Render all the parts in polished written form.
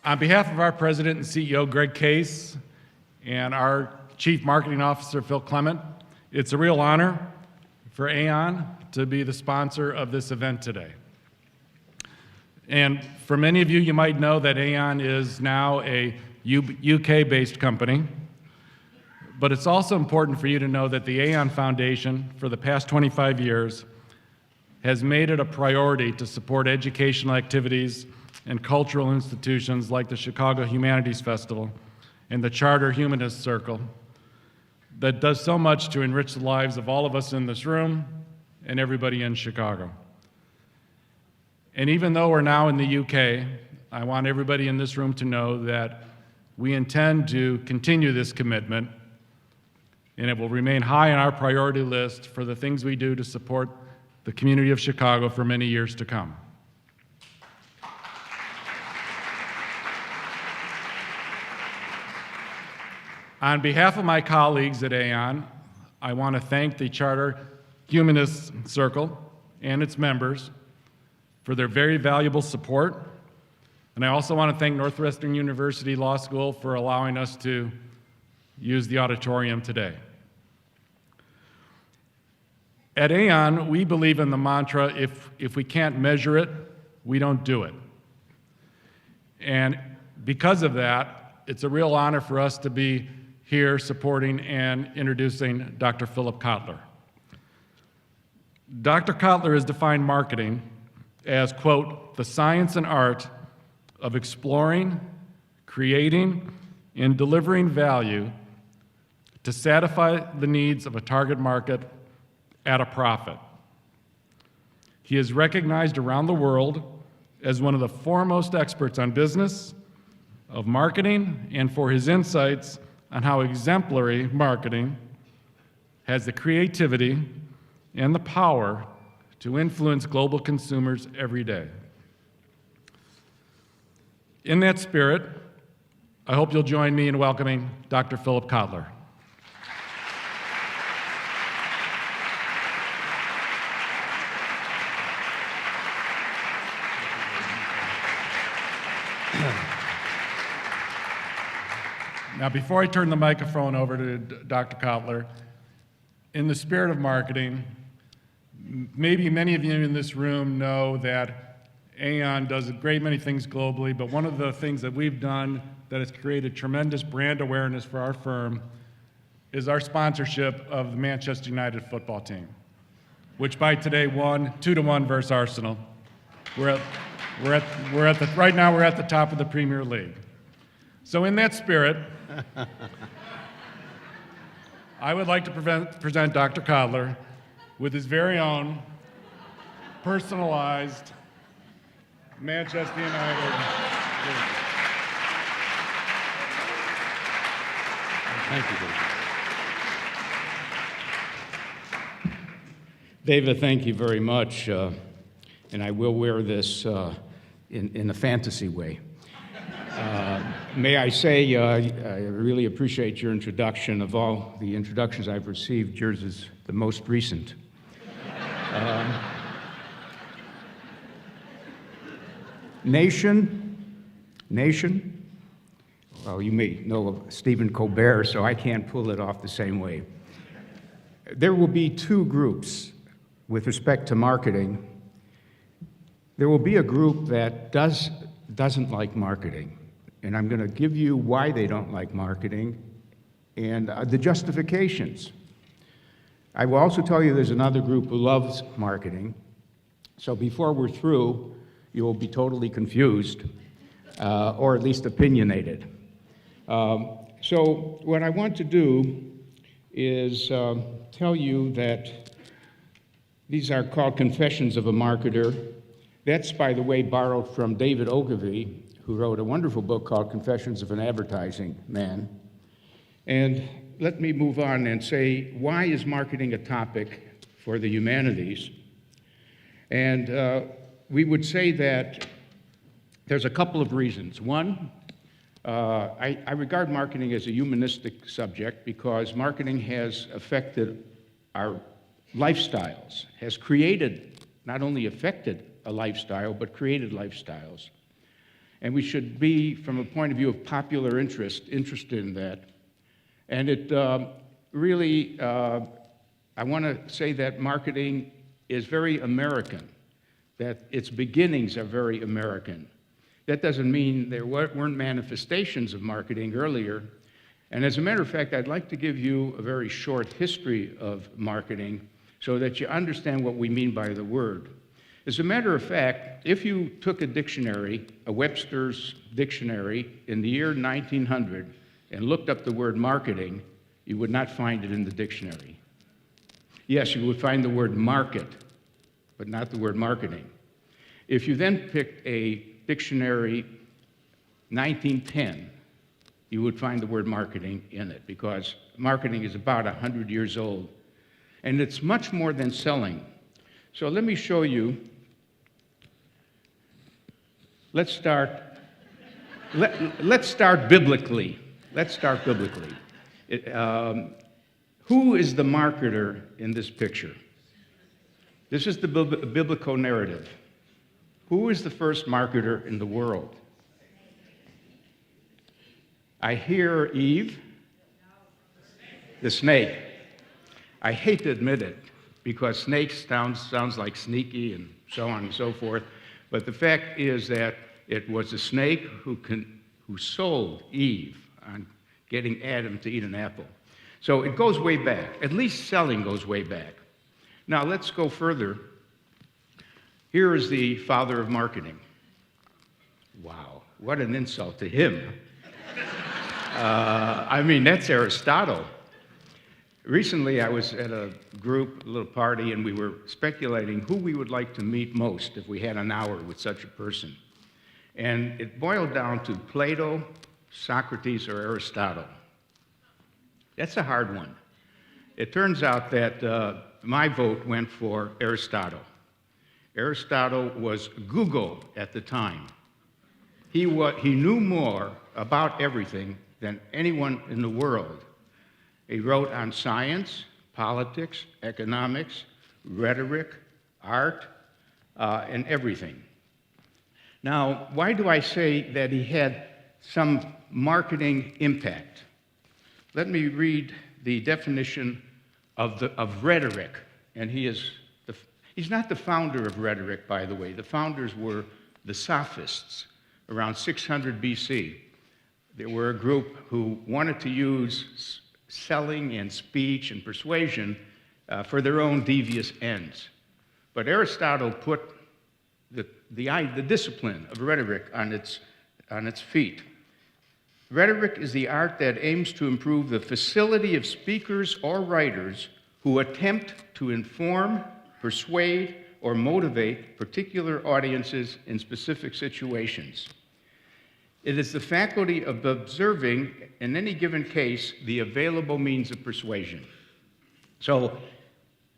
On behalf of our President and CEO, Greg Case, and our Chief Marketing Officer, Phil Clement, it's a real honor for Aon to be the sponsor of this event today. And for many of you, you might know that Aon is now a UK-based company, but it's also important for you to know that the Aon Foundation, for the past 25 years, has made it a priority to support educational activities and cultural institutions like the Chicago Humanities Festival and the Charter Humanist Circle that does so much to enrich the lives of all of us in this room and everybody in Chicago. And even though we're now in the UK, I want everybody in this room to know that we intend to continue this commitment, and it will remain high on our priority list for the things we do to support the community of Chicago for many years to come. On behalf of my colleagues at Aon, I want to thank the Charter Humanist Circle and its members for their very valuable support. And I also want to thank Northwestern University Law School for allowing us to use the auditorium today. At Aon, we believe in the mantra, if we can't measure it, we don't do it. And because of that, it's a real honor for us to be here supporting and introducing Dr. Philip Kotler. Dr. Kotler has defined marketing as, quote, the science and art of exploring, creating, and delivering value to satisfy the needs of a target market at a profit. He is recognized around the world as one of the foremost experts on business, of marketing, and for his insights on how exemplary marketing has the creativity and the power to influence global consumers every day. In that spirit, I hope you'll join me in welcoming Dr. Philip Kotler. Now, before I turn the microphone over to Dr. Kotler, in the spirit of marketing, maybe many of you in this room know that Aon does a great many things globally, but one of the things that we've done that has created tremendous brand awareness for our firm is our sponsorship of the Manchester United football team, which by today won 2-1 versus Arsenal. Right now we're at the top of the Premier League. So in that spirit, I would like to present Dr. Kotler with his very own personalized Manchester United jersey. Thank you, David. David, thank you very much, and I will wear this in a fantasy way. May I say, I really appreciate your introduction. Of all the introductions I've received, yours is the most recent. Nation. Well, you may know of Stephen Colbert, so I can't pull it off the same way. There will be two groups with respect to marketing. There will be a group that doesn't like marketing. And I'm going to give you why they don't like marketing and the justifications. I will also tell you there's another group who loves marketing. So before we're through, you will be totally confused, or at least opinionated. So what I want to do is tell you that these are called Confessions of a Marketer. That's, by the way, borrowed from David Ogilvy, who wrote a wonderful book called Confessions of an Advertising Man. And let me move on and say, why is marketing a topic for the humanities? And we would say that there's a couple of reasons. One, I regard marketing as a humanistic subject because marketing has affected our lifestyles, has created, not only affected a lifestyle, but created lifestyles. And we should be, from a point of view of popular interest, interested in that. And it really, I want to say that marketing is very American, that its beginnings are very American. That doesn't mean there weren't manifestations of marketing earlier. And as a matter of fact, I'd like to give you a very short history of marketing so that you understand what we mean by the word. As a matter of fact, if you took a dictionary, a Webster's dictionary, in the year 1900 and looked up the word marketing, you would not find it in the dictionary. Yes, you would find the word market, but not the word marketing. If you then picked a dictionary 1910, you would find the word marketing in it, because marketing is about 100 years old. And it's much more than selling. So let me show you. Let's start biblically. Let's start biblically. Who is the marketer in this picture? This is the biblical narrative. Who is the first marketer in the world? I hear Eve. The snake. I hate to admit it, because snakes sounds like sneaky and so on and so forth. But the fact is that it was the snake who sold Eve on getting Adam to eat an apple. So it goes way back. At least selling goes way back. Now let's go further. Here is the father of marketing. Wow, what an insult to him. I mean, that's Aristotle. Recently, I was at a group, a little party, and we were speculating who we would like to meet most if we had an hour with such a person. And it boiled down to Plato, Socrates, or Aristotle. That's a hard one. It turns out that my vote went for Aristotle. Aristotle was Google at the time. He knew more about everything than anyone in the world. He wrote on science, politics, economics, rhetoric, art, and everything. Now, why do I say that he had some marketing impact? Let me read the definition of rhetoric. And he's not the founder of rhetoric, by the way. The founders were the sophists around 600 BC. They were a group who wanted to use selling and speech and persuasion for their own devious ends. But Aristotle put the discipline of rhetoric on its feet. Rhetoric is the art that aims to improve the facility of speakers or writers who attempt to inform, persuade, or motivate particular audiences in specific situations. It is the faculty of observing, in any given case, the available means of persuasion. So,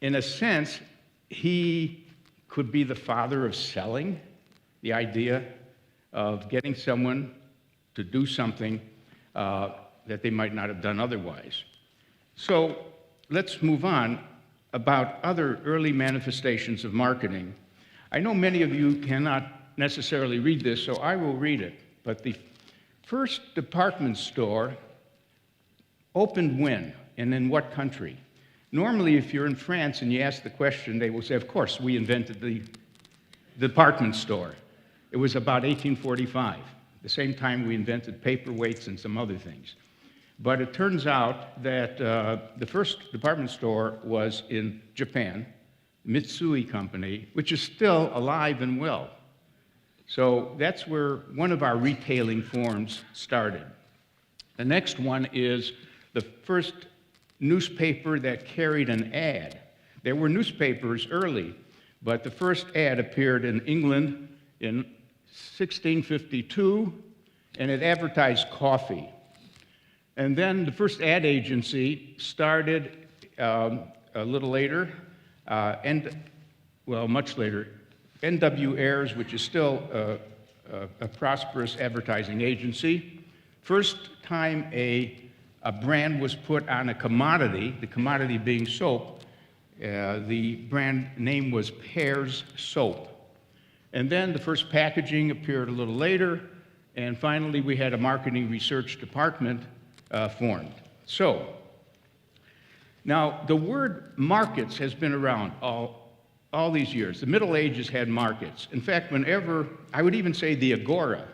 in a sense, he could be the father of selling, the idea of getting someone to do something that they might not have done otherwise. So, let's move on about other early manifestations of marketing. I know many of you cannot necessarily read this, so I will read it. But the first department store opened when and in what country? Normally, if you're in France and you ask the question, they will say, of course, we invented the department store. It was about 1845, the same time we invented paperweights and some other things. But it turns out that the first department store was in Japan, Mitsui Company, which is still alive and well. So that's where one of our retailing forms started. The next one is the first newspaper that carried an ad. There were newspapers early, but the first ad appeared in England in 1652, and it advertised coffee. And then the first ad agency started a little later, much later, N.W. Ayers, which is still a prosperous advertising agency. First time a brand was put on a commodity, the commodity being soap, the brand name was Pear's Soap. And then the first packaging appeared a little later, And finally, we had a marketing research department formed. So, now the word markets has been around all these years. The Middle Ages had markets. In fact, whenever, I would even say the agora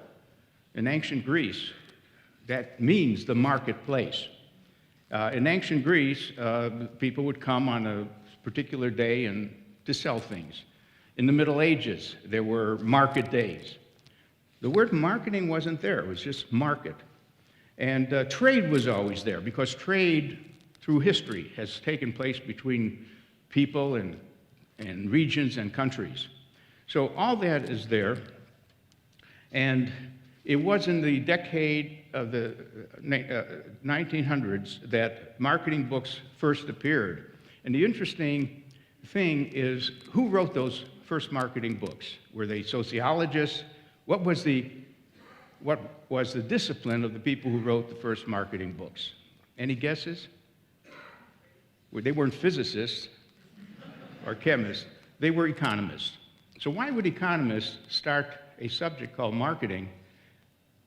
in ancient Greece, that means the marketplace. In ancient Greece, people would come on a particular day and to sell things. In the Middle Ages, there were market days. The word marketing wasn't there, it was just market. And trade was always there, because trade through history has taken place between people and regions and countries. So all that is there, and it was in the decade of the 1900s that marketing books first appeared. And the interesting thing is, who wrote those first marketing books? Were they sociologists? What was the discipline of the people who wrote the first marketing books? Any guesses? Well, they weren't physicists or chemists, they were economists. So why would economists start a subject called marketing?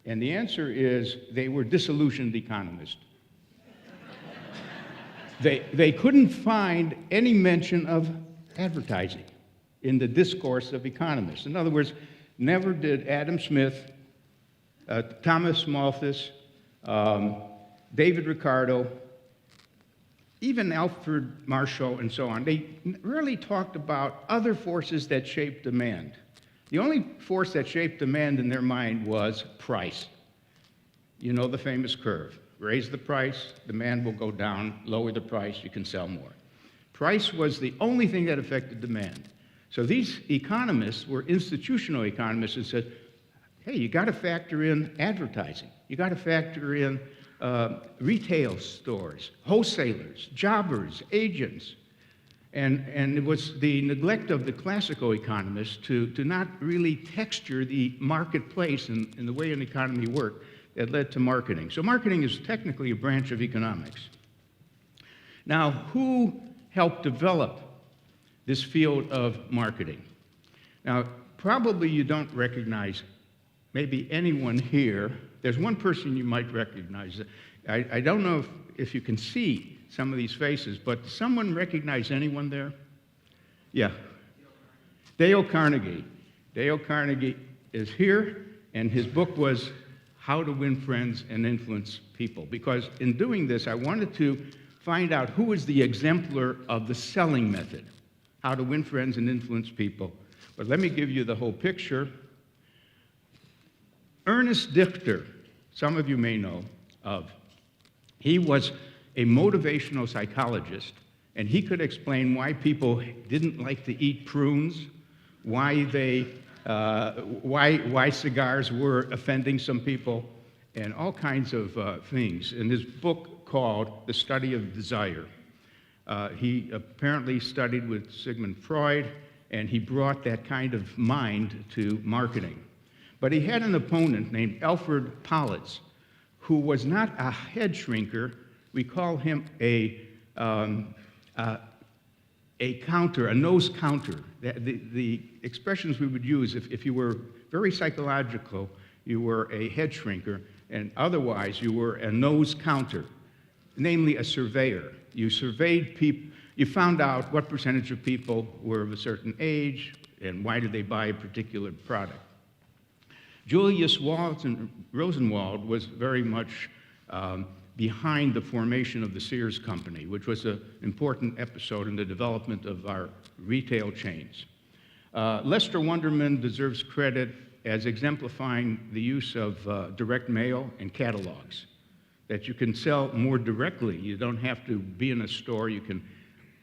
And the answer is they were disillusioned economists. They couldn't find any mention of advertising in the discourse of economists. In other words, never did Adam Smith, Thomas Malthus, David Ricardo, even Alfred Marshall and so on, they really talked about other forces that shaped demand. The only force that shaped demand in their mind was price. You know the famous curve. Raise the price, demand will go down. Lower the price, you can sell more. Price was the only thing that affected demand. So these economists were institutional economists and said, hey, you got to factor in advertising. You got to factor in retail stores, wholesalers, jobbers, agents. And it was the neglect of the classical economists to not really texture the marketplace and the way an economy worked that led to marketing. So marketing is technically a branch of economics. Now, who helped develop this field of marketing? Now, probably you don't recognize maybe anyone here. There's one person you might recognize. I don't know if you can see some of these faces, but does someone recognize anyone there? Yeah. Dale Carnegie. Dale Carnegie is here, and his book was How to Win Friends and Influence People. Because in doing this, I wanted to find out who is the exemplar of the selling method, how to win friends and influence people. But let me give you the whole picture. Ernest Dichter, some of you may know of. He was a motivational psychologist, and he could explain why people didn't like to eat prunes, why cigars were offending some people, and all kinds of things. In his book called The Study of Desire, he apparently studied with Sigmund Freud, and he brought that kind of mind to marketing. But he had an opponent named Alfred Pollitz, who was not a head shrinker. We call him a counter, a nose counter. The expressions we would use, if you were very psychological, you were a head shrinker, and otherwise you were a nose counter, namely a surveyor. You surveyed people, you found out what percentage of people were of a certain age, and why did they buy a particular product. Julius Rosenwald was very much behind the formation of the Sears Company, which was an important episode in the development of our retail chains. Lester Wunderman deserves credit as exemplifying the use of direct mail and catalogs, that you can sell more directly. You don't have to be in a store. You can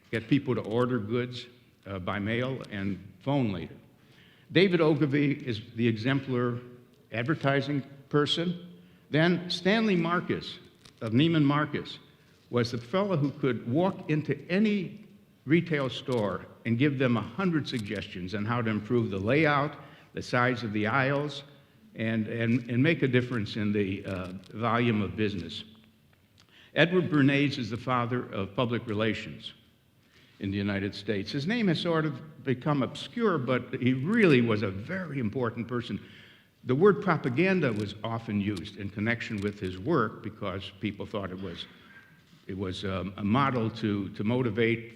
get people to order goods by mail and phone later. David Ogilvy is the exemplar advertising person. Then Stanley Marcus of Neiman Marcus was the fellow who could walk into any retail store and give them 100 suggestions on how to improve the layout, the size of the aisles, and make a difference in the volume of business. Edward Bernays is the father of public relations in the United States. His name has sort of become obscure, but he really was a very important person. The word propaganda was often used in connection with his work because people thought it was a model to motivate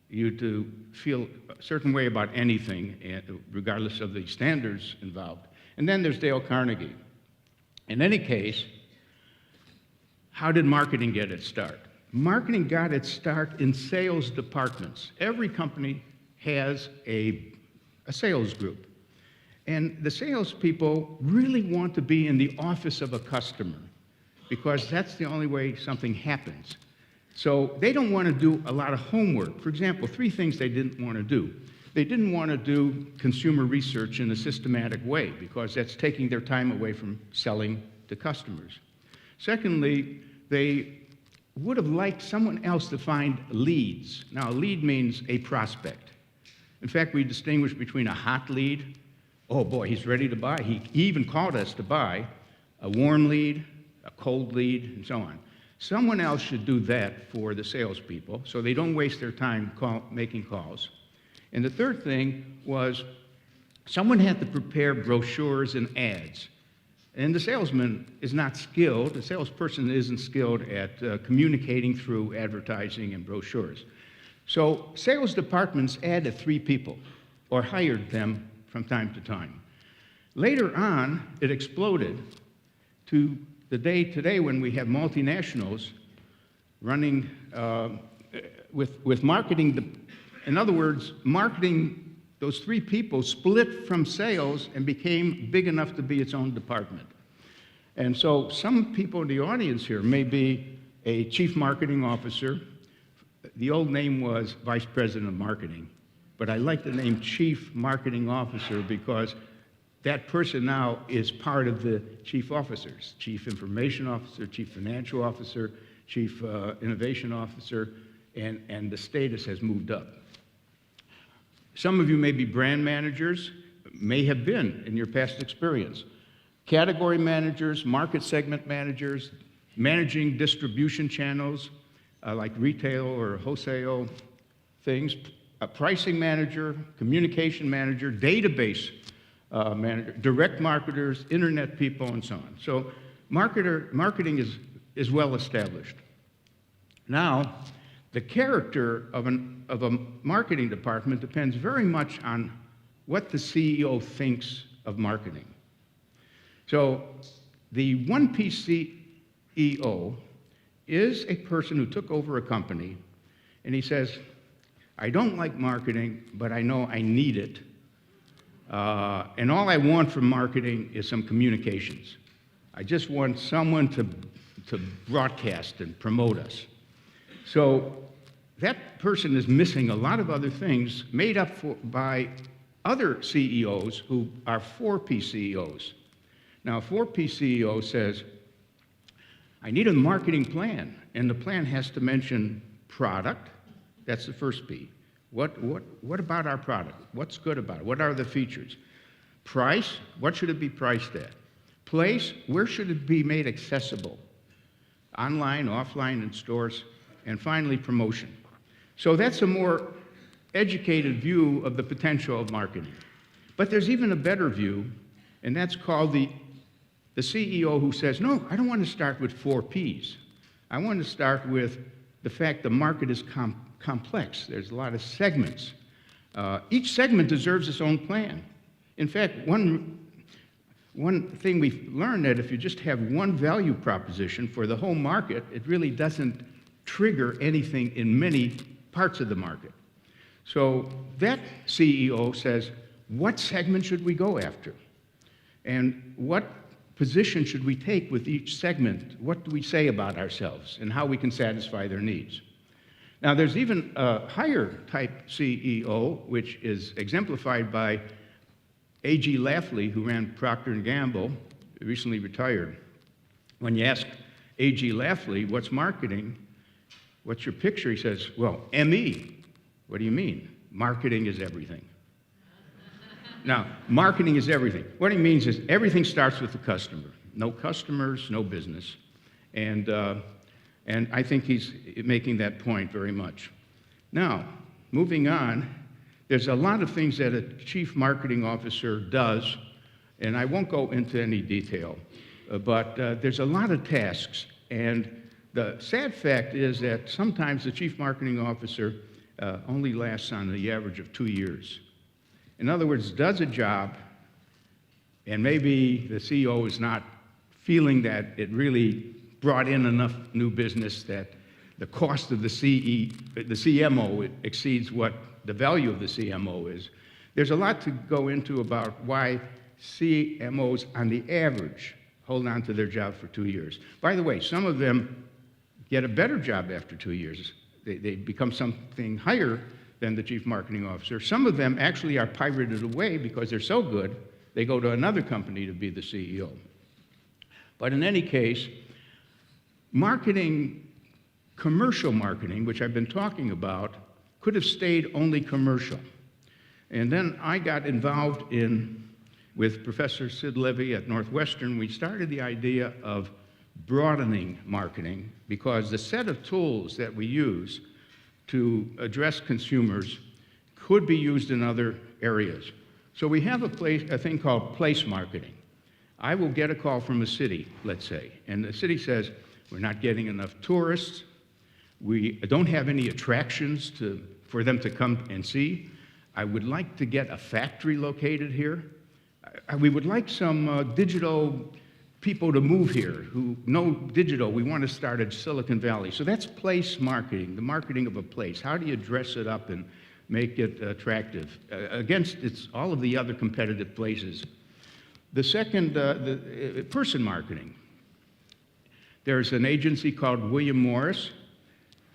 you to feel a certain way about anything, regardless of the standards involved. And then there's Dale Carnegie. In any case, how did marketing get its start? Marketing got its start in sales departments. Every company has a sales group. And the salespeople really want to be in the office of a customer because that's the only way something happens. So they don't want to do a lot of homework. For example, 3 things they didn't want to do. They didn't want to do consumer research in a systematic way because that's taking their time away from selling to customers. Secondly, they would have liked someone else to find leads. Now, a lead means a prospect. In fact, we distinguish between a hot lead, oh boy, he's ready to buy. He even called us to buy, a warm lead, a cold lead, and so on. Someone else should do that for the salespeople so they don't waste their time making calls. And the third thing was someone had to prepare brochures and ads. And the salesman is not skilled, the salesperson isn't skilled at communicating through advertising and brochures. So sales departments added 3 people or hired them from time to time. Later on, it exploded to the day today when we have multinationals running with marketing. In other words, marketing, those 3 people split from sales and became big enough to be its own department. And so some people in the audience here may be a chief marketing officer. The old name was vice president of marketing, but I like the name chief marketing officer because that person now is part of the chief officers, chief information officer, chief financial officer, chief innovation officer, and the status has moved up. Some of you may be brand managers, may have been in your past experience. Category managers, market segment managers, managing distribution channels like retail or wholesale things, a pricing manager, communication manager, database manager, direct marketers, internet people, and so on. So marketing is well established. Now, the character of a marketing department depends very much on what the CEO thinks of marketing. So the one-piece CEO is a person who took over a company, and he says, I don't like marketing, but I know I need it. And all I want from marketing is some communications. I just want someone to broadcast and promote us. So that person is missing a lot of other things made up by other CEOs who are 4-piece CEOs. Now, a 4-piece CEO says, I need a marketing plan, and the plan has to mention product. That's the first P. What about our product? What's good about it? What are the features? Price, what should it be priced at? Place, where should it be made accessible? Online, offline, in stores. And finally, promotion. So that's a more educated view of the potential of marketing. But there's even a better view, and that's called the CEO who says, no, I don't want to start with 4 Ps. I want to start with the fact the market is complex. There's a lot of segments. Each segment deserves its own plan. In fact, one thing we've learned that if you just have one value proposition for the whole market, it really doesn't trigger anything in many parts of the market. So that CEO says, what segment should we go after? And what position should we take with each segment? What do we say about ourselves and how we can satisfy their needs? Now, there's even a higher type CEO, which is exemplified by A.G. Lafley, who ran Procter & Gamble, recently retired. When you ask A.G. Lafley, what's marketing? What's your picture? He says, well, M.E. What do you mean? Marketing is everything. Now, marketing is everything. What he means is everything starts with the customer. No customers, no business. And I think he's making that point very much. Now, moving on, there's a lot of things that a chief marketing officer does, And I won't go into any detail, but there's a lot of tasks. And the sad fact is that sometimes the chief marketing officer only lasts on the average of 2 years. In other words, does a job, and maybe the CEO is not feeling that it really brought in enough new business that the cost of the CMO exceeds what the value of the CMO is. There's a lot to go into about why CMOs, on the average, hold on to their job for 2 years. By the way, some of them get a better job after 2 years. They become something higher than the chief marketing officer. Some of them actually are pirated away because they're so good, they go to another company to be the CEO. But in any case, marketing, commercial marketing, which I've been talking about, could have stayed only commercial. And then I got involved with Professor Sid Levy at Northwestern. We started the idea of broadening marketing because the set of tools that we use to address consumers could be used in other areas. So we have a thing called place marketing. I will get a call from a city, let's say, and the city says, we're not getting enough tourists, we don't have any attractions for them to come and see. I would like to get a factory located here. We would like some digital people to move here who know digital. We want to start at Silicon Valley. So that's place marketing, the marketing of a place. How do you dress it up and make it attractive against all of the other competitive places? The second, person marketing. There's an agency called William Morris,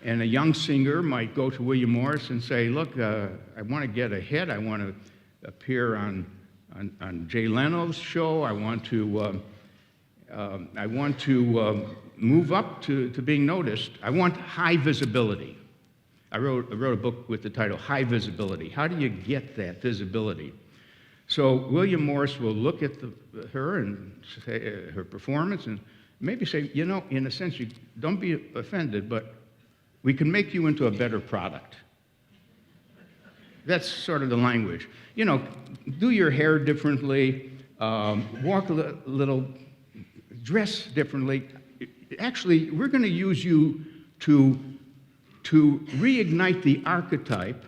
and a young singer might go to William Morris and say, look, I want to get a hit. I want to appear on Jay Leno's show. I want to move up to being noticed. I want high visibility. I wrote a book with the title High Visibility. How do you get that visibility? So William Morris will look at her and say her performance and maybe say, you know, in a sense, you don't be offended, but we can make you into a better product. That's sort of the language. You know, do your hair differently, walk a little, dress differently. Actually, we're going to use you to reignite the archetype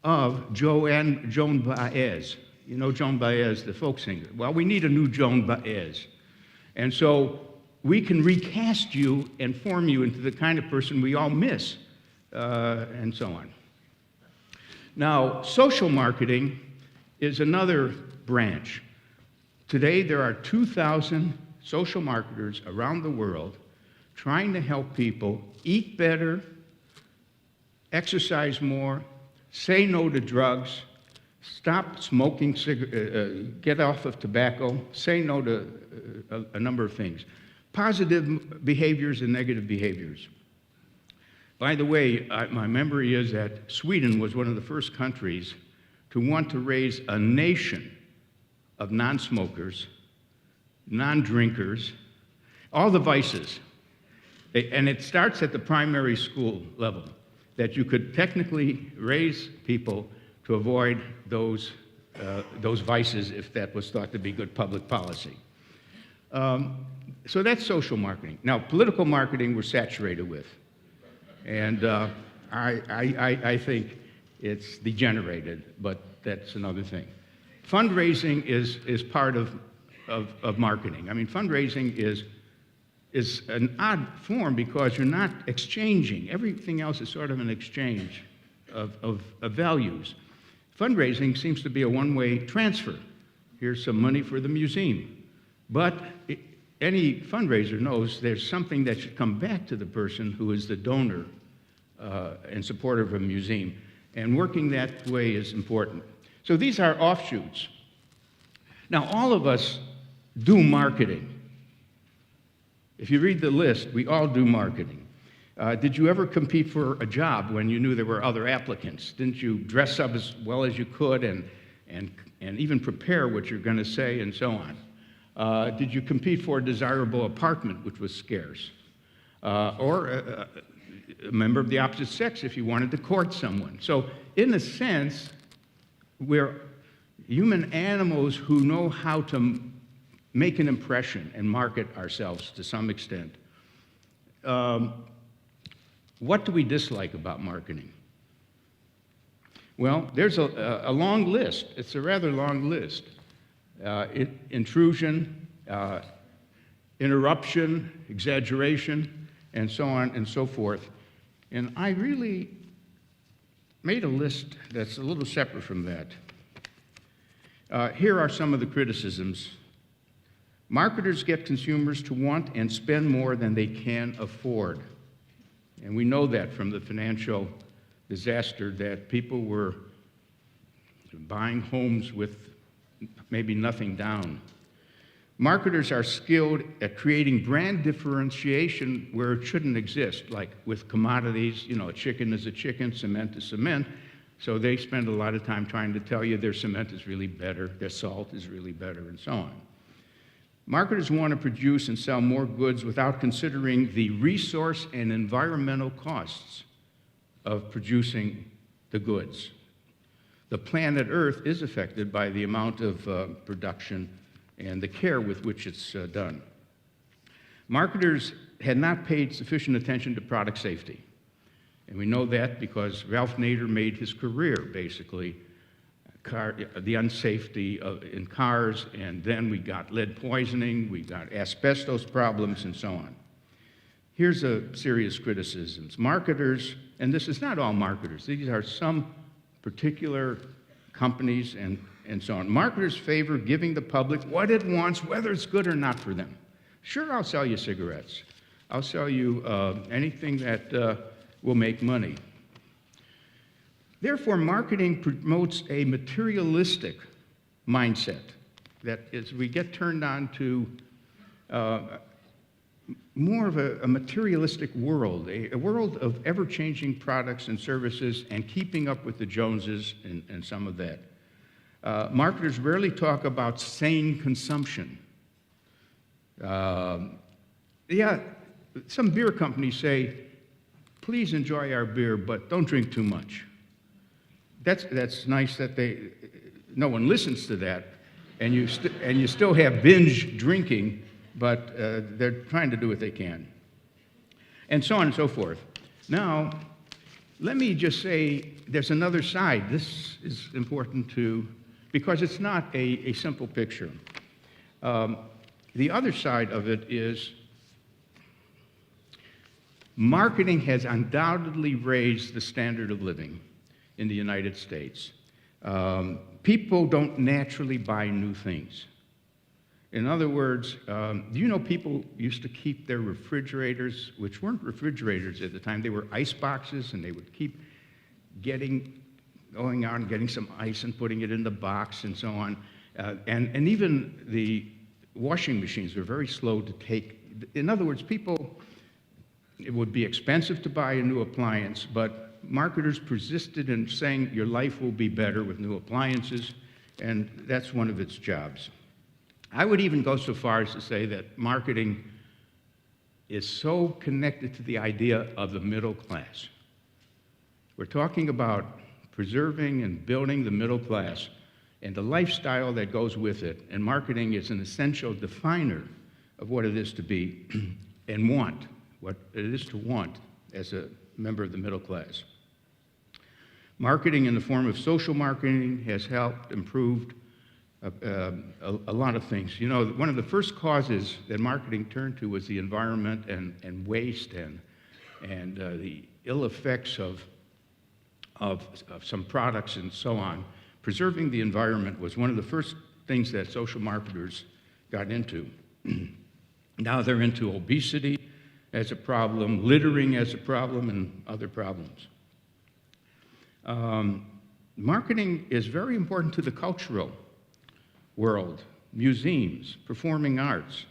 of Joan Baez. You know Joan Baez, the folk singer. Well, we need a new Joan Baez. And so we can recast you and form you into the kind of person we all miss, and so on. Now, social marketing is another branch. Today, there are 2,000 social marketers around the world trying to help people eat better, exercise more, say no to drugs, stop smoking, get off of tobacco, say no to a number of things. Positive behaviors and negative behaviors. By the way, my memory is that Sweden was one of the first countries to want to raise a nation of non-smokers, non-drinkers, all the vices. And it starts at the primary school level, that you could technically raise people to avoid those vices if that was thought to be good public policy. So that's social marketing. Now, political marketing we're saturated with. And I think it's degenerated, but that's another thing. Fundraising is part of marketing. I mean, fundraising is an odd form because you're not exchanging. Everything else is sort of an exchange of values. Fundraising seems to be a one-way transfer. Here's some money for the museum. But any fundraiser knows there's something that should come back to the person who is the donor and supporter of a museum. And working that way is important. So these are offshoots. Now, all of us do marketing. If you read the list, we all do marketing. Did you ever compete for a job when you knew there were other applicants? Didn't you dress up as well as you could and even prepare what you're going to say and so on? Did you compete for a desirable apartment, which was scarce? Or a member of the opposite sex if you wanted to court someone? So, in a sense, we're human animals who know how to make an impression and market ourselves to some extent. What do we dislike about marketing? Well, there's a long list. It's a rather long list. Intrusion, interruption, exaggeration, and so on and so forth. And I really made a list that's a little separate from that. Here are some of the criticisms. Marketers get consumers to want and spend more than they can afford. And we know that from the financial disaster, that people were buying homes with maybe nothing down. Marketers are skilled at creating brand differentiation where it shouldn't exist, like with commodities, you know, a chicken is a chicken, cement is cement. So they spend a lot of time trying to tell you their cement is really better, their salt is really better, and so on. Marketers want to produce and sell more goods without considering the resource and environmental costs of producing the goods. The planet Earth is affected by the amount of production and the care with which it's done. Marketers had not paid sufficient attention to product safety. And we know that because Ralph Nader made his career, basically, the unsafety in cars, and then we got lead poisoning, we got asbestos problems, and so on. Here's a serious criticisms. Marketers, and this is not all marketers, these are some particular companies and so on. Marketers favor giving the public what it wants, whether it's good or not for them. Sure, I'll sell you cigarettes. I'll sell you anything that will make money. Therefore, marketing promotes a materialistic mindset. That is, we get turned on to more of a materialistic world, a world of ever-changing products and services and keeping up with the Joneses and some of that. Marketers rarely talk about sane consumption. Yeah, some beer companies say, please enjoy our beer, but don't drink too much. That's nice that no one listens to that, and you still have binge drinking, but they're trying to do what they can. And so on and so forth. Now, let me just say there's another side. This is important too, because it's not a simple picture. The other side of it is marketing has undoubtedly raised the standard of living in the United States. People don't naturally buy new things. In other words, do you know people used to keep their refrigerators, which weren't refrigerators at the time, they were ice boxes, and they would keep going out and getting some ice and putting it in the box and so on. And even the washing machines were very slow to take. In other words, it would be expensive to buy a new appliance, but marketers persisted in saying your life will be better with new appliances, and that's one of its jobs. I would even go so far as to say that marketing is so connected to the idea of the middle class. We're talking about preserving and building the middle class and the lifestyle that goes with it, and marketing is an essential definer of what it is to be and want, what it is to want as a member of the middle class. Marketing in the form of social marketing has helped improve a lot of things. You know, one of the first causes that marketing turned to was the environment and waste and the ill effects of some products and so on. Preserving the environment was one of the first things that social marketers got into. Now they're into obesity as a problem, littering as a problem, and other problems. Marketing is very important to the cultural world, museums, performing arts.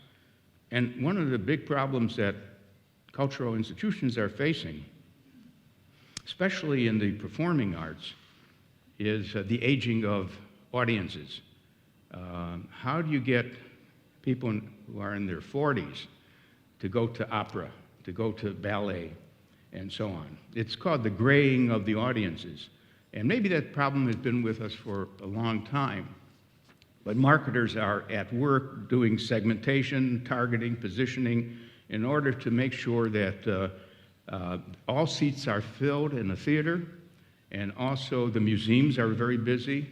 And one of the big problems that cultural institutions are facing, especially in the performing arts, is the aging of audiences. How do you get people who are in their 40s to go to opera, to go to ballet, and so on? It's called the graying of the audiences. And maybe that problem has been with us for a long time. But marketers are at work doing segmentation, targeting, positioning, in order to make sure that all seats are filled in the theater, and also the museums are very busy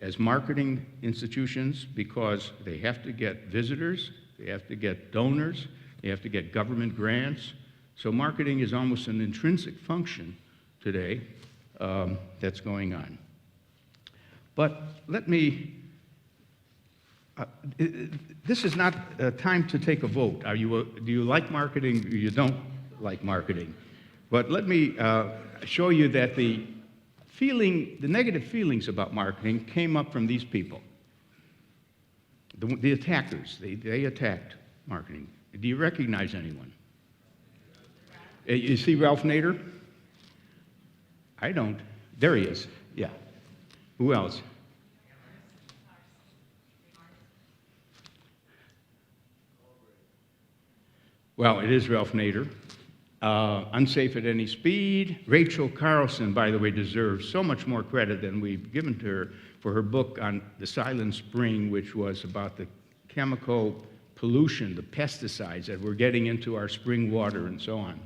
as marketing institutions because they have to get visitors, they have to get donors, they have to get government grants. So marketing is almost an intrinsic function today that's going on. But let me, this is not a time to take a vote. Do you like marketing or you don't like marketing? But let me show you that the negative feelings about marketing came up from these people. The attackers, they attacked marketing. Do you recognize anyone? You see Ralph Nader? I don't. There he is, yeah. Who else? Well, it is Ralph Nader. Unsafe at Any Speed. Rachel Carlson, by the way, deserves so much more credit than we've given to her for her book on the Silent Spring, which was about the chemical pollution, the pesticides that we're getting into our spring water and so on.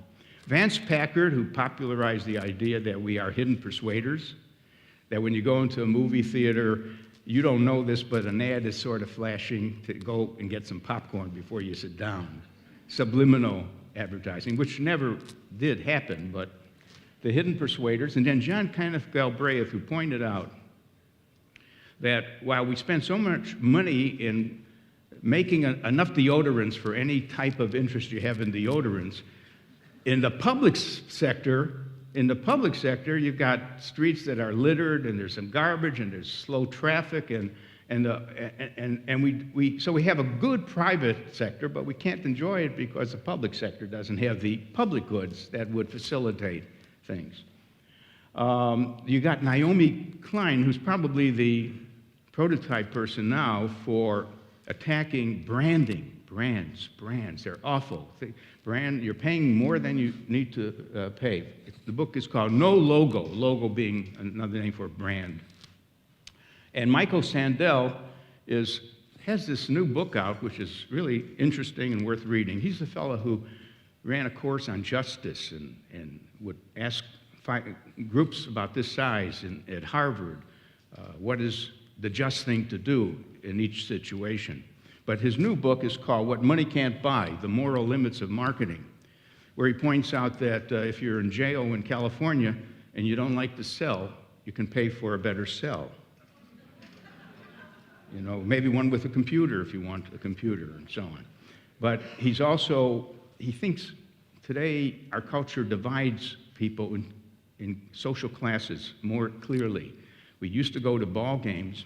Vance Packard, who popularized the idea that we are hidden persuaders, that when you go into a movie theater, you don't know this, but an ad is sort of flashing to go and get some popcorn before you sit down. Subliminal advertising, which never did happen, but the hidden persuaders. And then John Kenneth Galbraith, who pointed out that while we spend so much money in making enough deodorants for any type of interest you have in deodorants, in the public sector, you've got streets that are littered, and there's some garbage, and there's slow traffic, so we have a good private sector, but we can't enjoy it because the public sector doesn't have the public goods that would facilitate things. You got Naomi Klein, who's probably the prototype person now for attacking branding. Brands, they're awful. You're paying more than you need to pay. The book is called No Logo, logo being another name for brand. And Michael Sandel has this new book out, which is really interesting and worth reading. He's the fellow who ran a course on justice and would ask groups about this size at Harvard, what is the just thing to do in each situation. But his new book is called What Money Can't Buy, The Moral Limits of Marketing, where he points out that if you're in jail in California and you don't like to sell, you can pay for a better sell. You know, maybe one with a computer if you want a computer and so on. But he thinks today our culture divides people in social classes more clearly. We used to go to ball games.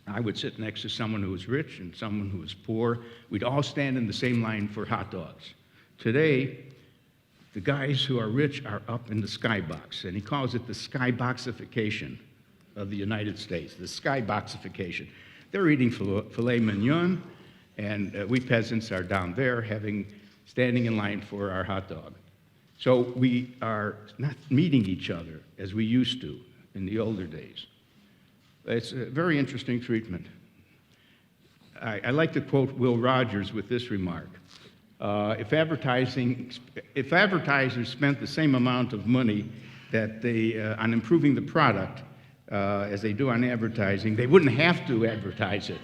I would sit next to someone who was rich and someone who was poor. We'd all stand in the same line for hot dogs. Today, the guys who are rich are up in the skybox, and he calls it the skyboxification of the United States, the skyboxification. They're eating filet mignon, and we peasants are down there standing in line for our hot dog. So we are not meeting each other as we used to in the older days. It's a very interesting treatment. I like to quote Will Rogers with this remark. If advertisers spent the same amount of money that on improving the product as they do on advertising, they wouldn't have to advertise it.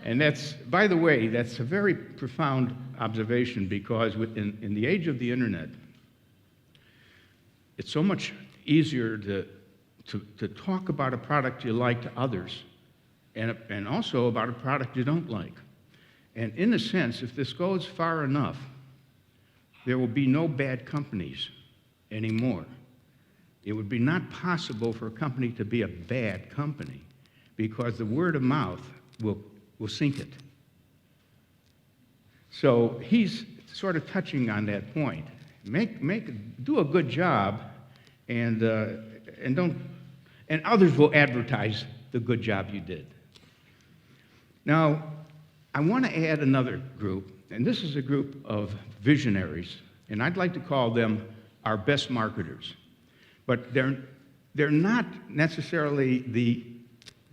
And that's, by the way, that's a very profound observation because in the age of the internet, it's so much easier to talk about a product you like to others and also about a product you don't like. And in a sense, if this goes far enough, there will be no bad companies anymore. It would be not possible for a company to be a bad company because the word of mouth will sink it. So he's sort of touching on that point. Do a good job, and others will advertise the good job you did. Now, I want to add another group, and this is a group of visionaries, and I'd like to call them our best marketers. But they're not necessarily the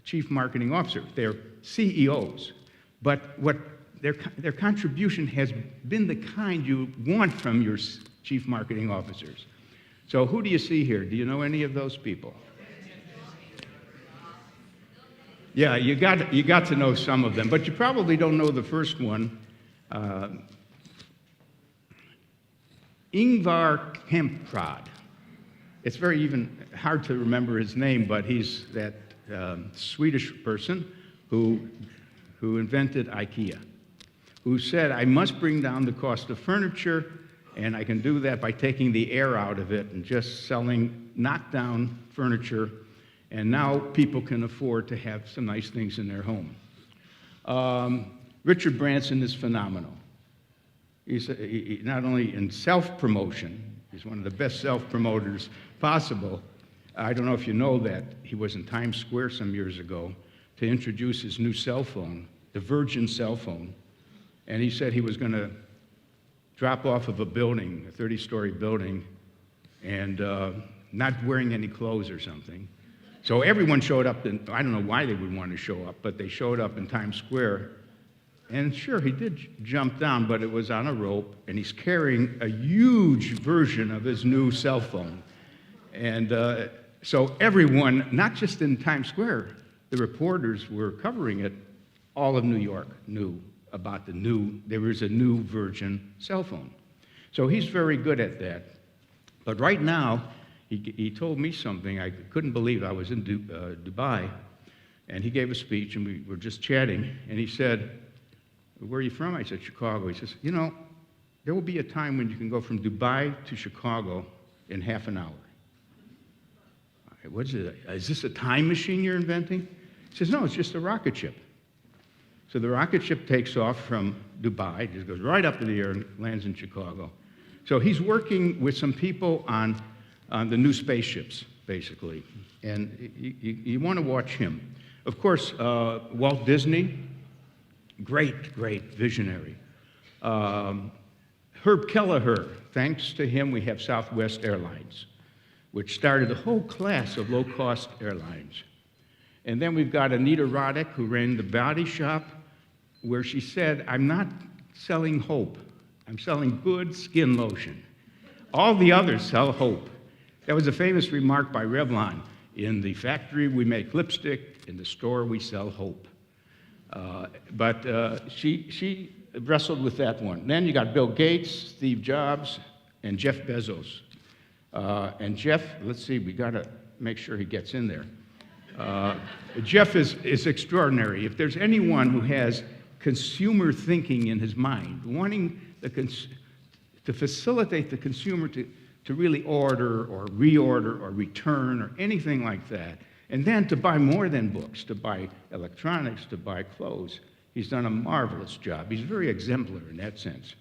chief marketing officer. They're CEOs. But what their contribution has been the kind you want from your chief marketing officers. So who do you see here? Do you know any of those people? Yeah, you got to know some of them, but you probably don't know the first one. Ingvar Kamprad. It's very even hard to remember his name, but he's that Swedish person who invented IKEA, who said, I must bring down the cost of furniture, and I can do that by taking the air out of it and just selling knockdown furniture, and now people can afford to have some nice things in their home. Richard Branson is phenomenal. He's not only in self-promotion, he's one of the best self-promoters possible. I don't know if you know that he was in Times Square some years ago to introduce his new cell phone, the Virgin cell phone, and he said he was going to drop off of a building, a 30-story building, and not wearing any clothes or something. So everyone showed up, and I don't know why they would want to show up, but they showed up in Times Square. And sure, he did jump down, but it was on a rope, and he's carrying a huge version of his new cell phone. And so everyone, not just in Times Square, the reporters were covering it, all of New York knew about there was a new Virgin cell phone. So he's very good at that. But right now, he told me something I couldn't believe. I was in Dubai, and he gave a speech, and we were just chatting, and he said, where are you from? I said, Chicago. He says, you know, there will be a time when you can go from Dubai to Chicago in half an hour. What is it? Is this a time machine you're inventing? He says, no, it's just a rocket ship. So the rocket ship takes off from Dubai, just goes right up to the air and lands in Chicago. So he's working with some people on the new spaceships, basically. And you want to watch him. Of course, Walt Disney, great visionary. Herb Kelleher, thanks to him, we have Southwest Airlines, which started a whole class of low-cost airlines. And then we've got Anita Roddick, who ran the Body Shop, where she said, I'm not selling hope. I'm selling good skin lotion. All the others sell hope. That was a famous remark by Revlon. In the factory, we make lipstick. In the store, we sell hope. But she wrestled with that one. Then you got Bill Gates, Steve Jobs, and Jeff Bezos. And Jeff, let's see, we got to make sure he gets in there. Jeff is extraordinary. If there's anyone who has consumer thinking in his mind, wanting to facilitate the consumer to really order or reorder or return or anything like that, and then to buy more than books, to buy electronics, to buy clothes, he's done a marvelous job. He's very exemplary in that sense.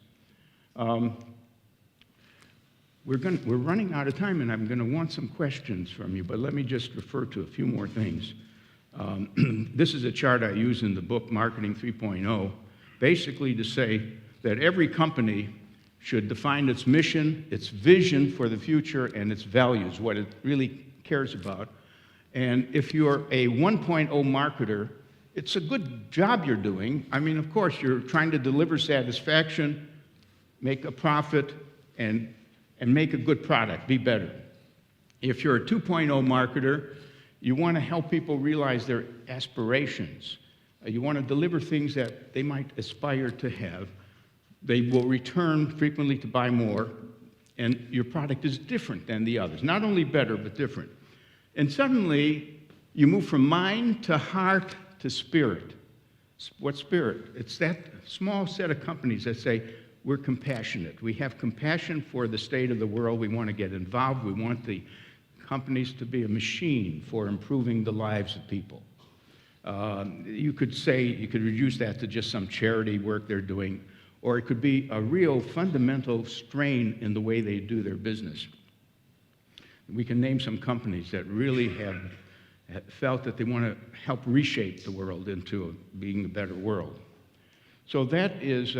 We're running out of time, and I'm going to want some questions from you, but let me just refer to a few more things. This is a chart I use in the book Marketing 3.0, basically to say that every company should define its mission, its vision for the future, and its values, what it really cares about. And if you're a 1.0 marketer, it's a good job you're doing. I mean, of course, you're trying to deliver satisfaction, make a profit, and make a good product, be better. If you're a 2.0 marketer, you want to help people realize their aspirations. You want to deliver things that they might aspire to have. They will return frequently to buy more, and your product is different than the others. Not only better, but different. And suddenly, you move from mind to heart to spirit. What spirit? It's that small set of companies that say, we're compassionate. We have compassion for the state of the world. We want to get involved. We want the companies to be a machine for improving the lives of people. You could reduce that to just some charity work they're doing, or it could be a real fundamental strain in the way they do their business. We can name some companies that really have felt that they want to help reshape the world into being a better world. So that is,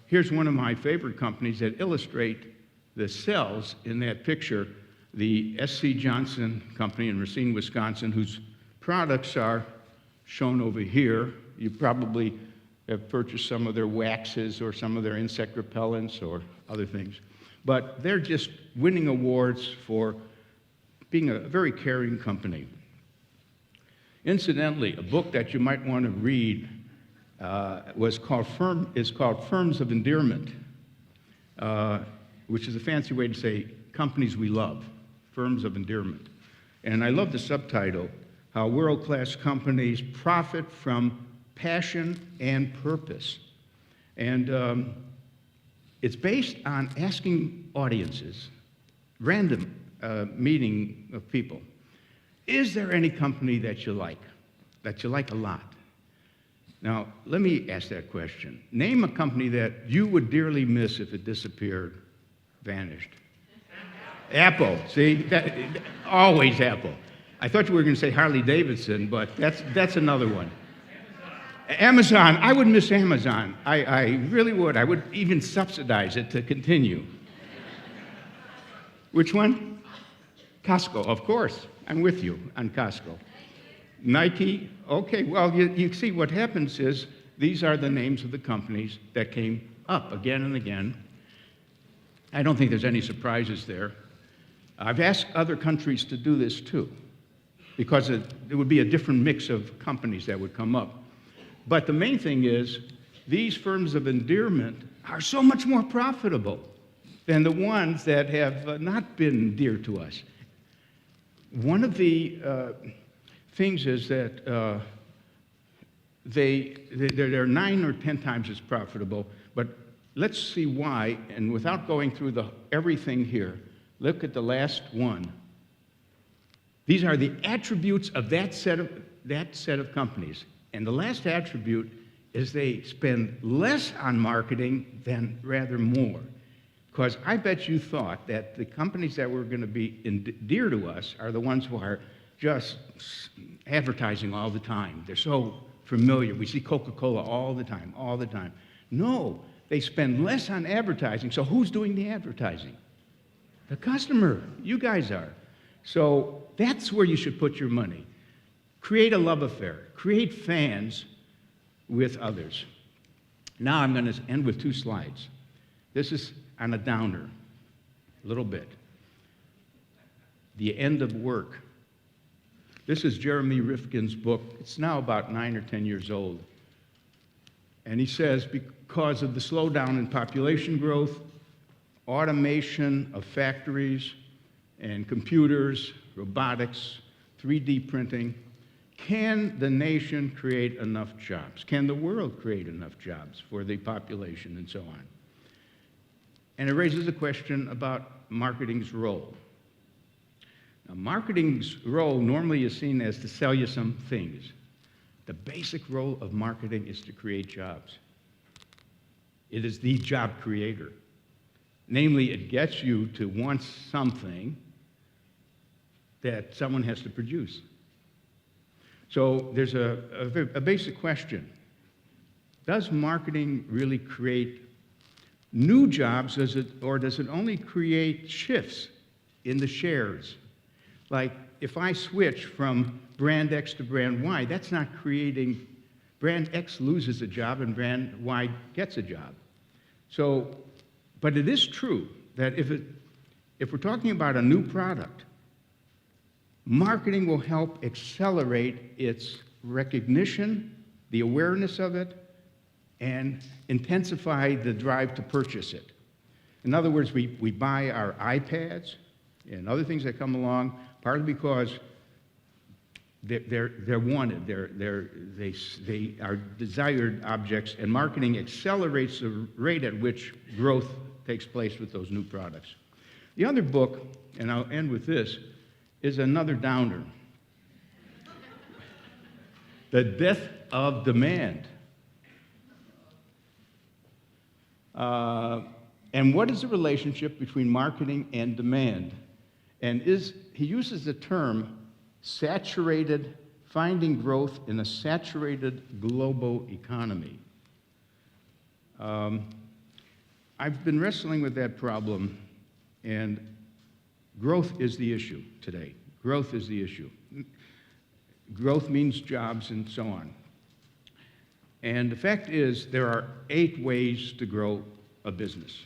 here's one of my favorite companies that illustrate the cells in that picture, the S.C. Johnson Company in Racine, Wisconsin, whose products are shown over here. You probably have purchased some of their waxes or some of their insect repellents or other things. But they're just winning awards for being a very caring company. Incidentally, a book that you might want to read is called Firms of Endearment, which is a fancy way to say companies we love, Firms of Endearment. And I love the subtitle, How World-Class Companies Profit from Passion and Purpose. And it's based on asking audiences, random meeting of people, is there any company that you like a lot? Now, let me ask that question. Name a company that you would dearly miss if it disappeared, vanished. Apple, see? Always Apple. I thought you were going to say Harley Davidson, but that's another one. Amazon, I would miss Amazon. I really would. I would even subsidize it to continue. Which one? Costco, of course. I'm with you on Costco. Nike, okay, well, you see what happens is these are the names of the companies that came up again and again. I don't think there's any surprises there. I've asked other countries to do this too, because there would be a different mix of companies that would come up. But the main thing is, these firms of endearment are so much more profitable than the ones that have not been dear to us. One of the things is that they're 9 or 10 times as profitable, but let's see why, and without going through everything here, look at the last one. These are the attributes of that set of companies. And the last attribute is they spend less on marketing than rather more. Because I bet you thought that the companies that were going to be dear to us are the ones who are just advertising all the time. They're so familiar. We see Coca-Cola all the time. No, they spend less on advertising. So who's doing the advertising? The customer. You guys are. So that's where you should put your money. Create a love affair. Create fans with others. Now I'm going to end with 2 slides. This is on a downer, a little bit. The End of Work. This is Jeremy Rifkin's book. It's now about 9 or 10 years old. And he says, because of the slowdown in population growth, automation of factories and computers, robotics, 3D printing, can the nation create enough jobs? Can the world create enough jobs for the population and so on? And it raises a question about marketing's role. Now, marketing's role normally is seen as to sell you some things. The basic role of marketing is to create jobs. It is the job creator. Namely, it gets you to want something that someone has to produce. So there's a basic question. Does marketing really create new jobs, or does it only create shifts in the shares? Like, if I switch from brand X to brand Y, that's not creating, brand X loses a job and brand Y gets a job. So, but it is true that if we're talking about a new product, marketing will help accelerate its recognition, the awareness of it, and intensify the drive to purchase it. In other words, we buy our iPads and other things that come along, partly because they're wanted, they are desired objects, and marketing accelerates the rate at which growth takes place with those new products. The other book, and I'll end with this, is another downer. The Death of Demand. And what is the relationship between marketing and demand? And he uses the term saturated, finding growth in a saturated global economy. I've been wrestling with that problem, and growth is the issue today. Growth is the issue. growth means jobs, and so on. And the fact is, there are 8 ways to grow a business.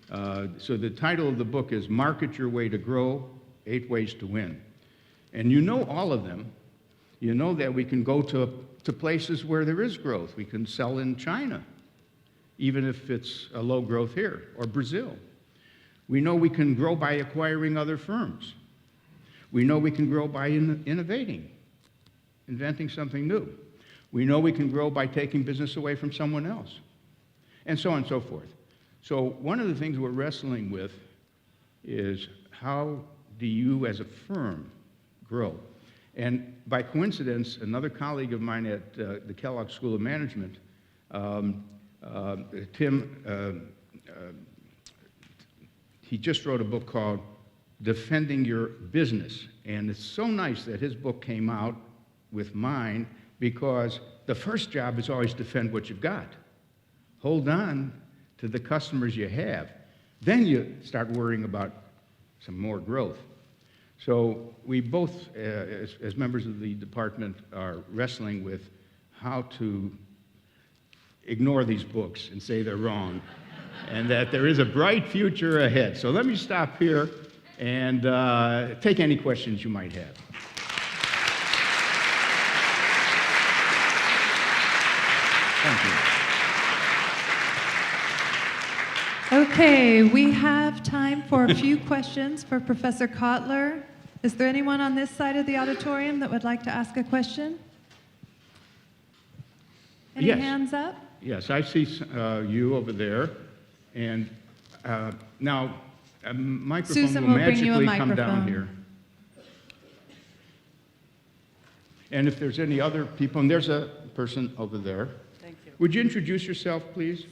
So the title of the book is Market Your Way to Grow, 8 Ways to Win. And you know all of them. You know that we can go to places where there is growth. We can sell in China, even if it's a low growth here, or Brazil. We know we can grow by acquiring other firms. We know we can grow by innovating, inventing something new. We know we can grow by taking business away from someone else, and so on and so forth. So one of the things we're wrestling with is how do you as a firm grow? And by coincidence, another colleague of mine at the Kellogg School of Management, Tim, he just wrote a book called Defending Your Business. And it's so nice that his book came out with mine, because the first job is always defend what you've got. Hold on to the customers you have. Then you start worrying about some more growth. So we both, as members of the department, are wrestling with how to ignore these books and say they're wrong, and that there is a bright future ahead. So let me stop here and take any questions you might have. Thank you. Okay, we have time for a few questions for Professor Kotler. Is there anyone on this side of the auditorium that would like to ask a question? Any Yes. hands up? Yes, I see you over there. And now, a microphone Susan will will bring you a magically come down microphone. here. And if there's any other people, and there's a person over there. Thank you. Would you introduce yourself, please?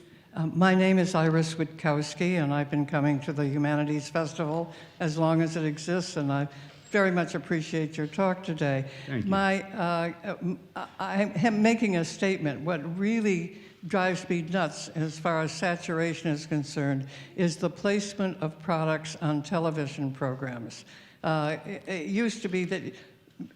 My name is Iris Witkowski, and I've been coming to the Humanities Festival as long as it exists, and I very much appreciate your talk today. Thank you. I am making a statement. What really drives me nuts as far as saturation is concerned is the placement of products on television programs. It used to be that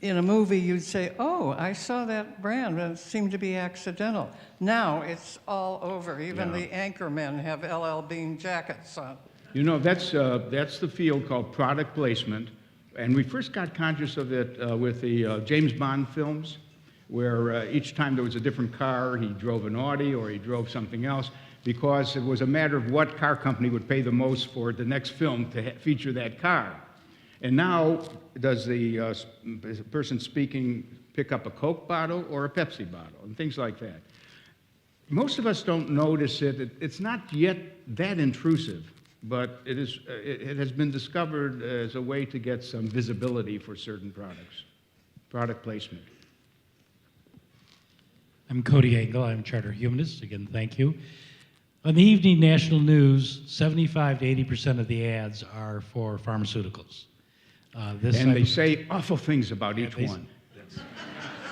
in a movie you'd say, oh, I saw that brand, and it seemed to be accidental. Now it's all over. Even the anchormen have LL Bean jackets on. You know, that's the field called product placement. And we first got conscious of it with the James Bond films, where each time there was a different car, he drove an Audi or he drove something else, because it was a matter of what car company would pay the most for the next film to feature that car. And now, does the person speaking pick up a Coke bottle or a Pepsi bottle, and things like that. Most of us don't notice it. It's not yet that intrusive, but it has been discovered as a way to get some visibility for certain products, product placement. I'm Cody Engel. I'm a charter humanist. Again, thank you. On the evening national news, 75 to 80% of the ads are for pharmaceuticals. And they say awful things about each one.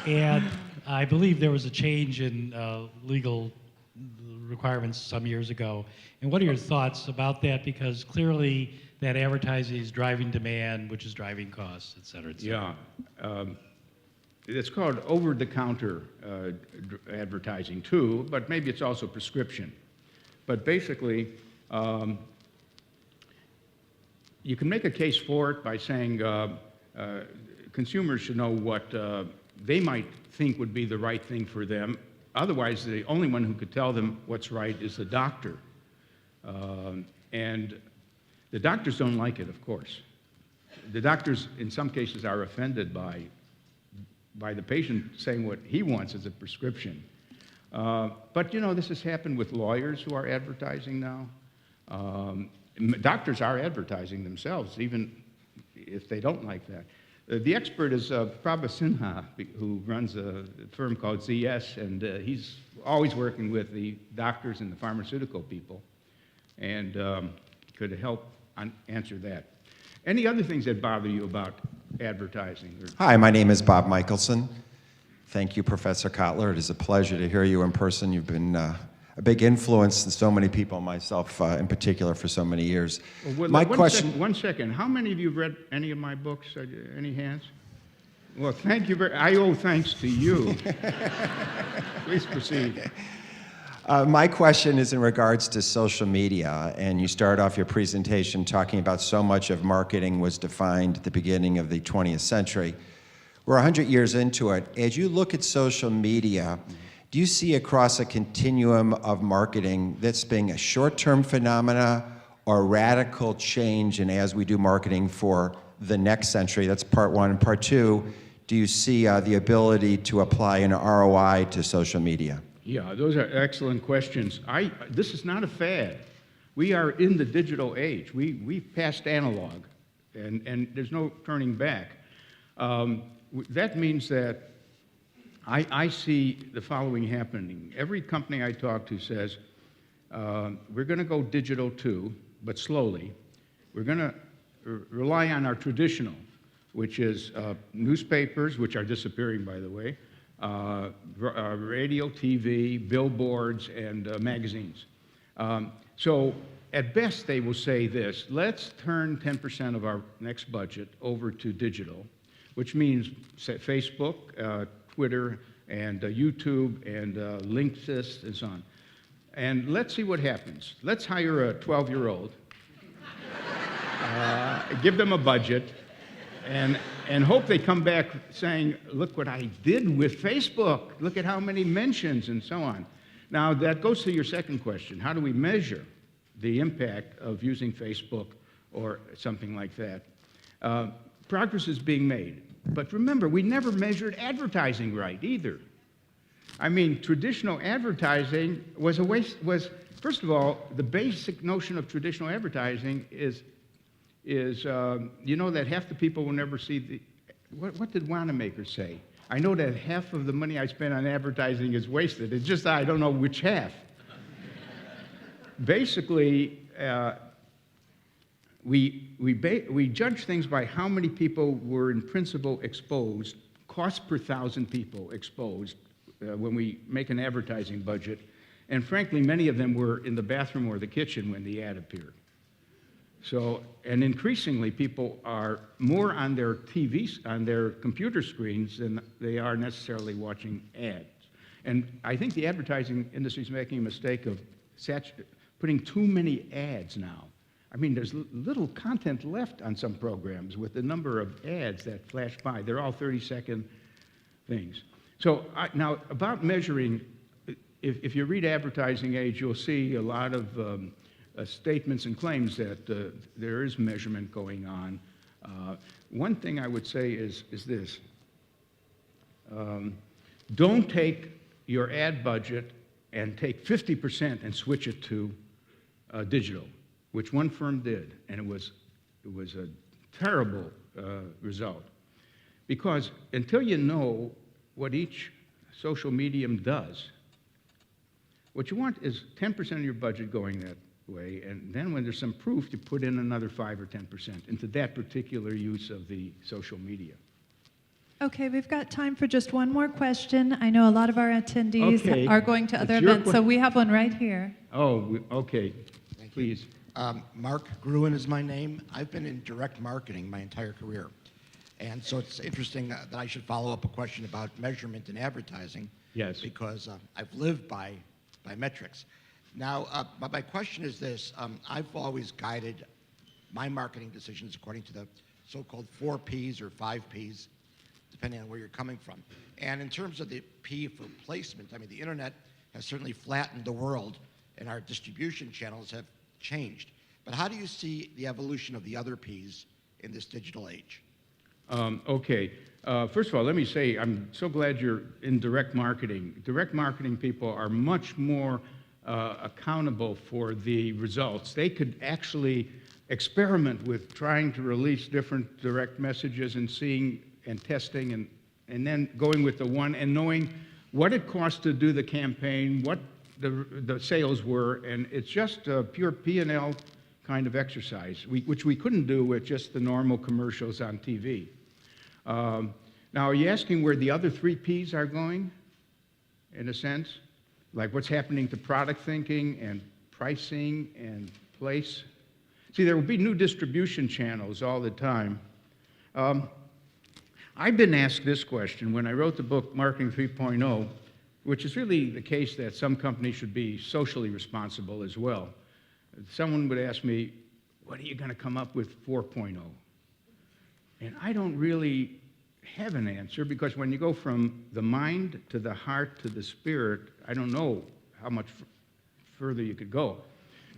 And I believe there was a change in legal requirements some years ago. And what are your thoughts about that? Because clearly that advertising is driving demand, which is driving costs, et cetera, et cetera. Yeah. It's called over-the-counter advertising too, but maybe it's also prescription. But basically, you can make a case for it by saying consumers should know what they might think would be the right thing for them. Otherwise, the only one who could tell them what's right is the doctor. And the doctors don't like it, of course. The doctors, in some cases, are offended by the patient saying what he wants as a prescription. But, you know, this has happened with lawyers who are advertising now. Doctors are advertising themselves, even if they don't like that. The expert is Prabha Sinha, who runs a firm called ZS, and he's always working with the doctors and the pharmaceutical people, and could help answer that. Any other things that bother you about advertising? Hi, my name is Bob Michelson. Thank you, Professor Kotler. It is a pleasure to hear you in person. You've been a big influence in so many people, myself in particular, for so many years. Well, My question... One second. How many of you have read any of my books? Any hands? Well, thank you I owe thanks to you. Please proceed. My question is in regards to social media, and you start off your presentation talking about so much of marketing was defined at the beginning of the 20th century. We're 100 years into it. As you look at social media, do you see across a continuum of marketing that's being a short-term phenomena or radical change in as we do marketing for the next century? That's part one. And part two, do you see the ability to apply an ROI to social media? Yeah, those are excellent questions. This is not a fad. We are in the digital age. We've passed analog, and there's no turning back. That means that I see the following happening. Every company I talk to says, we're going to go digital too, but slowly. We're going to rely on our traditional, which is newspapers, which are disappearing, by the way, radio, TV, billboards, and magazines. So at best, they will say this: let's turn 10% of our next budget over to digital, which means Facebook, Twitter, and YouTube, and Linksys, and so on. And let's see what happens. Let's hire a 12-year-old, give them a budget, and hope they come back saying, look what I did with Facebook. Look at how many mentions and so on. Now, that goes to your second question. How do we measure the impact of using Facebook or something like that? Progress is being made. But remember, we never measured advertising right either. I mean, traditional advertising was a waste. First of all, the basic notion of traditional advertising is you know that half the people will never see the, what did Wanamaker say? I know that half of the money I spend on advertising is wasted. It's just I don't know which half. Basically, we judge things by how many people were in principle exposed, cost per 1,000 people exposed when we make an advertising budget. And frankly, many of them were in the bathroom or the kitchen when the ad appeared. So, and increasingly, people are more on their TVs, on their computer screens than they are necessarily watching ads. And I think the advertising industry is making a mistake of putting too many ads now. I mean, there's little content left on some programs with the number of ads that flash by. They're all 30-second things. So now, about measuring, if you read Advertising Age, you'll see a lot of statements and claims that there is measurement going on. One thing I would say is this. Don't take your ad budget and take 50% and switch it to digital, which one firm did, and it was a terrible result. Because until you know what each social medium does, what you want is 10% of your budget going that way, and then when there's some proof, you put in another 5 or 10% into that particular use of the social media. Okay, we've got time for just one more question. I know a lot of our attendees are going to other events, so we have one right here. Oh, okay. Please. Mark Gruen is my name. I've been in direct marketing my entire career. And so it's interesting that I should follow up a question about measurement in advertising. Yes. Because I've lived by metrics. Now, my question is this. I've always guided my marketing decisions according to the so-called 4 Ps or 5 Ps, depending on where you're coming from. And in terms of the P for placement, I mean, the internet has certainly flattened the world, and our distribution channels have changed. But how do you see the evolution of the other Ps in this digital age? First of all, let me say I'm so glad you're in direct marketing. Direct marketing people are much more accountable for the results. They could actually experiment with trying to release different direct messages and seeing and testing and then going with the one and knowing what it cost to do the campaign, what the sales were, and it's just a pure P&L kind of exercise, which we couldn't do with just the normal commercials on TV. Now, are you asking where the other 3 Ps are going, in a sense? Like what's happening to product thinking and pricing and place? I've been asked this question when I wrote the book Marketing 3.0, which is really the case that some companies should be socially responsible as well. Someone would ask me, when are you going to come up with 4.0? And I don't really have an answer, because when you go from the mind to the heart to the spirit, I don't know how much further you could go.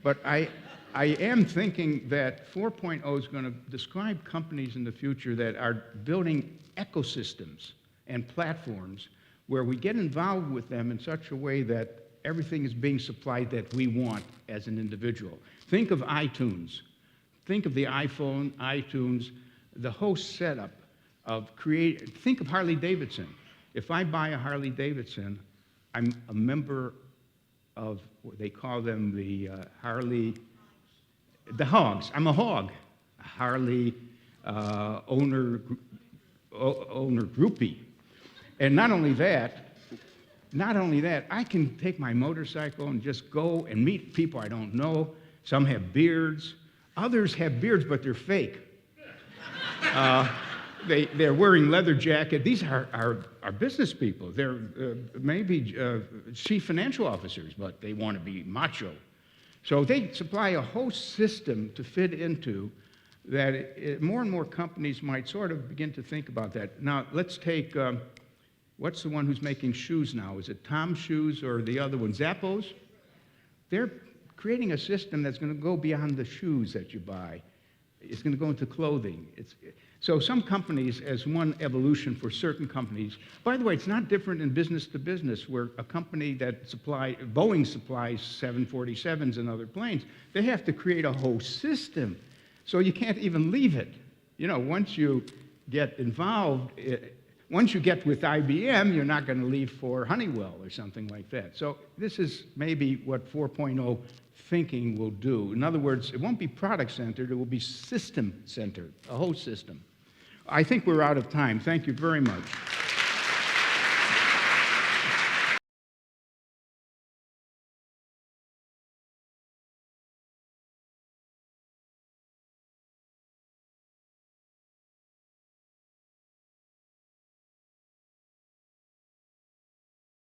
But I am thinking that 4.0 is going to describe companies in the future that are building ecosystems and platforms where we get involved with them in such a way that everything is being supplied that we want as an individual. Think of iTunes. Think of the iPhone, iTunes, the whole setup of think of Harley Davidson. If I buy a Harley Davidson, I'm a member of what they call them, the hogs. I'm a hog, a Harley owner groupie. And not only that, I can take my motorcycle and just go and meet people I don't know. Some have beards. Others have beards, but they're fake. They're wearing leather jackets. These are business people. They're maybe chief financial officers, but they want to be macho. So they supply a whole system to fit into that. More and more companies might sort of begin to think about that. Now, let's take, what's the one who's making shoes now? Is it Tom Shoes or the other one, Zappos? They're creating a system that's going to go beyond the shoes that you buy. It's going to go into clothing. So some companies, as one evolution for certain companies, by the way, it's not different in business to business, where a company that Boeing supplies 747s and other planes, they have to create a whole system. So you can't even leave it. You know, once you get involved, once you get with IBM, you're not going to leave for Honeywell or something like that. So this is maybe what 4.0 thinking will do. In other words, it won't be product-centered, it will be system-centered, a whole system. I think we're out of time. Thank you very much.